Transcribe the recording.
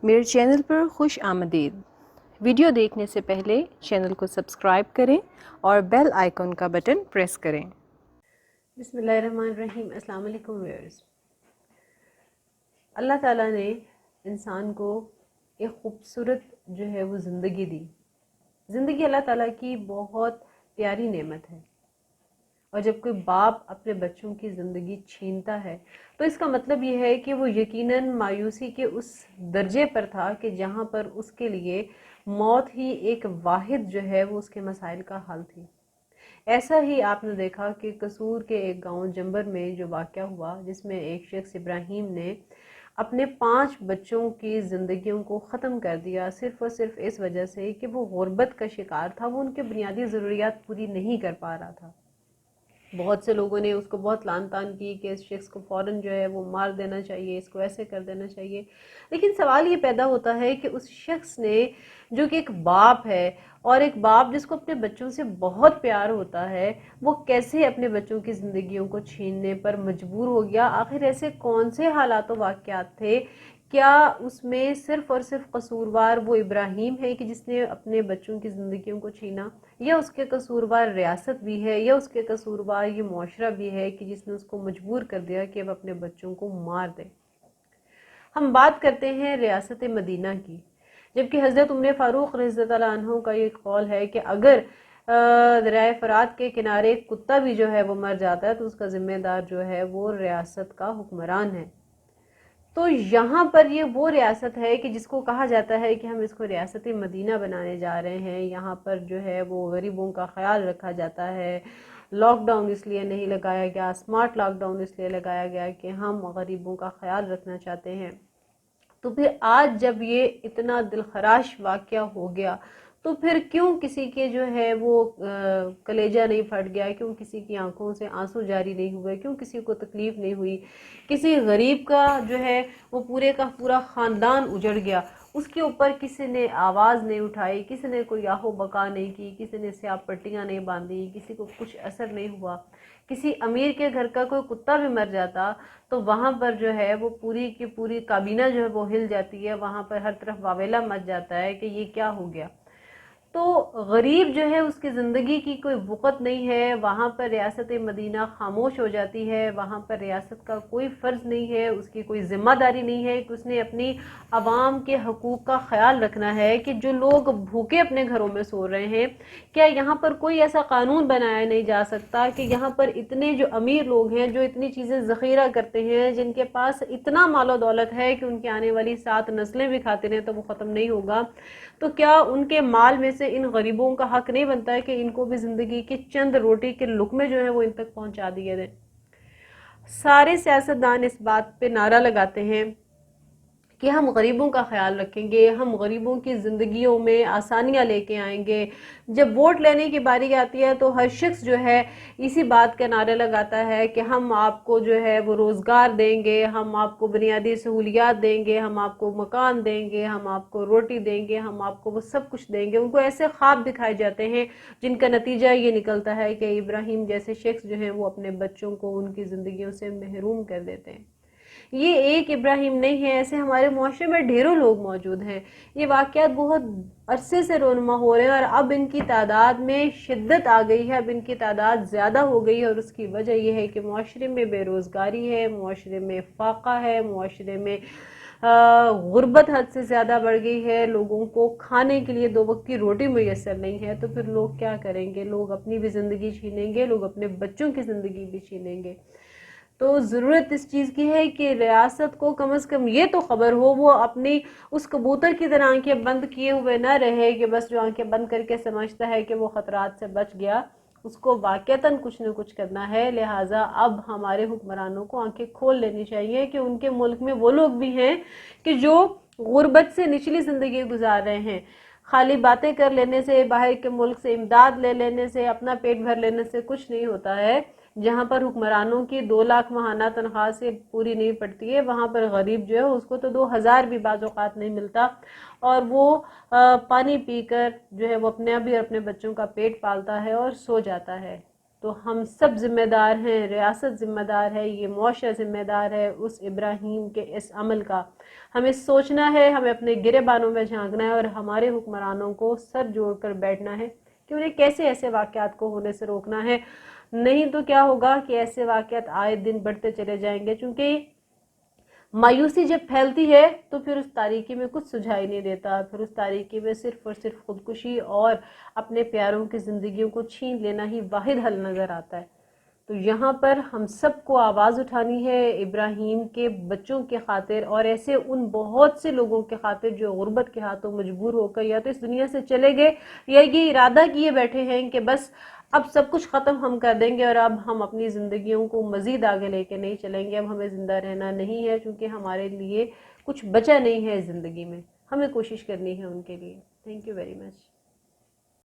میرے چینل پر خوش آمدید۔ ویڈیو دیکھنے سے پہلے چینل کو سبسکرائب کریں اور بیل آئیکن کا بٹن پریس کریں۔ بسم اللہ الرحمن الرحیم۔ السلام علیکم ویورز۔ اللہ تعالیٰ نے انسان کو ایک خوبصورت جو ہے وہ زندگی دی۔ زندگی اللہ تعالیٰ کی بہت پیاری نعمت ہے، اور جب کوئی باپ اپنے بچوں کی زندگی چھینتا ہے تو اس کا مطلب یہ ہے کہ وہ یقیناً مایوسی کے اس درجے پر تھا کہ جہاں پر اس کے لیے موت ہی ایک واحد جو ہے وہ اس کے مسائل کا حل تھی۔ ایسا ہی آپ نے دیکھا کہ قصور کے ایک گاؤں جنبر میں جو واقعہ ہوا، جس میں ایک شخص ابراہیم نے اپنے 5 بچوں کی زندگیوں کو ختم کر دیا، صرف اور صرف اس وجہ سے کہ وہ غربت کا شکار تھا، وہ ان کے بنیادی ضروریات پوری نہیں کر پا رہا تھا۔ بہت سے لوگوں نے اس کو بہت لعن طعن کی کہ اس شخص کو فوراً جو ہے وہ مار دینا چاہیے، اس کو ایسے کر دینا چاہیے۔ لیکن سوال یہ پیدا ہوتا ہے کہ اس شخص نے، جو کہ ایک باپ ہے، اور ایک باپ جس کو اپنے بچوں سے بہت پیار ہوتا ہے، وہ کیسے اپنے بچوں کی زندگیوں کو چھیننے پر مجبور ہو گیا؟ آخر ایسے کون سے حالات و واقعات تھے؟ کیا اس میں صرف اور صرف قصوروار وہ ابراہیم ہے کہ جس نے اپنے بچوں کی زندگیوں کو چھینا، یا اس کے قصوروار ریاست بھی ہے، یا اس کے قصوروار یہ معاشرہ بھی ہے کہ جس نے اس کو مجبور کر دیا کہ وہ اپنے بچوں کو مار دے؟ ہم بات کرتے ہیں ریاست مدینہ کی، جبکہ حضرت عمر فاروق رضی اللہ عنہ کا یہ قول ہے کہ اگر دریائے فرات کے کنارے ایک کتا بھی جو ہے وہ مر جاتا ہے تو اس کا ذمہ دار جو ہے وہ ریاست کا حکمران ہے۔ تو یہاں پر یہ وہ ریاست ہے کہ جس کو کہا جاتا ہے کہ ہم اس کو ریاست مدینہ بنانے جا رہے ہیں۔ یہاں پر جو ہے وہ غریبوں کا خیال رکھا جاتا ہے۔ لاک ڈاؤن اس لیے نہیں لگایا گیا، اسمارٹ لاک ڈاؤن اس لیے لگایا گیا کہ ہم غریبوں کا خیال رکھنا چاہتے ہیں۔ تو پھر آج جب یہ اتنا دلخراش واقعہ ہو گیا تو پھر کیوں کسی کے جو ہے وہ کلیجہ نہیں پھٹ گیا؟ کیوں کسی کی آنکھوں سے آنسو جاری نہیں ہوئے؟ کیوں کسی کو تکلیف نہیں ہوئی؟ کسی غریب کا جو ہے وہ پورے کا پورا خاندان اجڑ گیا، اس کے اوپر کسی نے آواز نہیں اٹھائی، کسی نے کوئی آہو بکا نہیں کی، کسی نے سیاہ پٹیاں نہیں باندھی، کسی کو کچھ اثر نہیں ہوا۔ کسی امیر کے گھر کا کوئی کتا بھی مر جاتا تو وہاں پر جو ہے وہ پوری کی پوری کابینہ جو ہے وہ ہل جاتی ہے، وہاں پر ہر طرف واویلا مچ جاتا ہے کہ یہ کیا ہو گیا۔ تو غریب جو ہے اس کی زندگی کی کوئی وقت نہیں ہے، وہاں پر ریاست مدینہ خاموش ہو جاتی ہے، وہاں پر ریاست کا کوئی فرض نہیں ہے، اس کی کوئی ذمہ داری نہیں ہے کہ اس نے اپنی عوام کے حقوق کا خیال رکھنا ہے کہ جو لوگ بھوکے اپنے گھروں میں سو رہے ہیں، کیا یہاں پر کوئی ایسا قانون بنایا نہیں جا سکتا کہ یہاں پر اتنے جو امیر لوگ ہیں، جو اتنی چیزیں ذخیرہ کرتے ہیں، جن کے پاس اتنا مال و دولت ہے کہ ان کی آنے والی 7 نسلیں بھی کھاتے رہیں تو وہ ختم نہیں ہوگا، تو کیا ان کے مال میں سے ان غریبوں کا حق نہیں بنتا ہے کہ ان کو بھی زندگی کی چند روٹی کے لقمے جو ہیں وہ ان تک پہنچا دیے دیں؟ سارے سیاستدان اس بات پہ نعرہ لگاتے ہیں کہ ہم غریبوں کا خیال رکھیں گے، ہم غریبوں کی زندگیوں میں آسانیاں لے کے آئیں گے۔ جب ووٹ لینے کی باری آتی ہے تو ہر شخص جو ہے اسی بات کا نعرہ لگاتا ہے کہ ہم آپ کو جو ہے وہ روزگار دیں گے، ہم آپ کو بنیادی سہولیات دیں گے، ہم آپ کو مکان دیں گے، ہم آپ کو روٹی دیں گے، ہم آپ کو وہ سب کچھ دیں گے۔ ان کو ایسے خواب دکھائے جاتے ہیں جن کا نتیجہ یہ نکلتا ہے کہ ابراہیم جیسے شخص جو ہیں وہ اپنے بچوں کو ان کی زندگیوں سے محروم کر دیتے ہیں۔ یہ ایک ابراہیم نہیں ہے، ایسے ہمارے معاشرے میں ڈھیروں لوگ موجود ہیں۔ یہ واقعات بہت عرصے سے رونما ہو رہے ہیں اور اب ان کی تعداد میں شدت آ گئی ہے، اب ان کی تعداد زیادہ ہو گئی ہے، اور اس کی وجہ یہ ہے کہ معاشرے میں بے روزگاری ہے، معاشرے میں فاقہ ہے، معاشرے میں غربت حد سے زیادہ بڑھ گئی ہے، لوگوں کو کھانے کے لیے 2 وقت کی روٹی میسر نہیں ہے۔ تو پھر لوگ کیا کریں گے؟ لوگ اپنی بھی زندگی چھینیں گے، لوگ اپنے بچوں کی زندگی بھی چھینیں گے۔ تو ضرورت اس چیز کی ہے کہ ریاست کو کم از کم یہ تو خبر ہو، وہ اپنی اس کبوتر کی طرح آنکھیں بند کیے ہوئے نہ رہے کہ بس جو آنکھیں بند کر کے سمجھتا ہے کہ وہ خطرات سے بچ گیا، اس کو واقعتاً کچھ نہ کچھ کرنا ہے۔ لہٰذا اب ہمارے حکمرانوں کو آنکھیں کھول لینی چاہیے کہ ان کے ملک میں وہ لوگ بھی ہیں کہ جو غربت سے نچلی زندگی گزار رہے ہیں۔ خالی باتیں کر لینے سے، باہر کے ملک سے امداد لے لینے سے، اپنا پیٹ بھر لینے سے کچھ نہیں ہوتا ہے۔ جہاں پر حکمرانوں کی 2 لاکھ ماہانہ تنخواہ سے پوری نہیں پڑتی ہے، وہاں پر غریب جو ہے اس کو تو 2000 بھی بعض اوقات نہیں ملتا، اور وہ پانی پی کر جو ہے وہ اپنے بھی اور اپنے بچوں کا پیٹ پالتا ہے اور سو جاتا ہے۔ تو ہم سب ذمہ دار ہیں، ریاست ذمہ دار ہے، یہ معاشرہ ذمہ دار ہے اس ابراہیم کے اس عمل کا۔ ہمیں سوچنا ہے، ہمیں اپنے گریبانوں میں جھانکنا ہے اور ہمارے حکمرانوں کو سر جوڑ کر بیٹھنا ہے کہ انہیں کیسے ایسے واقعات کو ہونے سے روکنا ہے۔ نہیں تو کیا ہوگا کہ ایسے واقعات آئے دن بڑھتے چلے جائیں گے، چونکہ مایوسی جب پھیلتی ہے تو پھر اس تاریکی میں کچھ سجھائی نہیں دیتا، پھر اس تاریکی میں صرف اور صرف خودکشی اور اپنے پیاروں کی زندگیوں کو چھین لینا ہی واحد حل نظر آتا ہے۔ تو یہاں پر ہم سب کو آواز اٹھانی ہے ابراہیم کے بچوں کے خاطر اور ایسے ان بہت سے لوگوں کے خاطر جو غربت کے ہاتھوں مجبور ہو کر یا تو اس دنیا سے چلے گئے یا یہ ارادہ کیے بیٹھے ہیں کہ بس اب سب کچھ ختم ہم کر دیں گے اور اب ہم اپنی زندگیوں کو مزید آگے لے کے نہیں چلیں گے، اب ہمیں زندہ رہنا نہیں ہے کیونکہ ہمارے لیے کچھ بچا نہیں ہے زندگی میں۔ ہمیں کوشش کرنی ہے ان کے لیے۔ Thank you very much.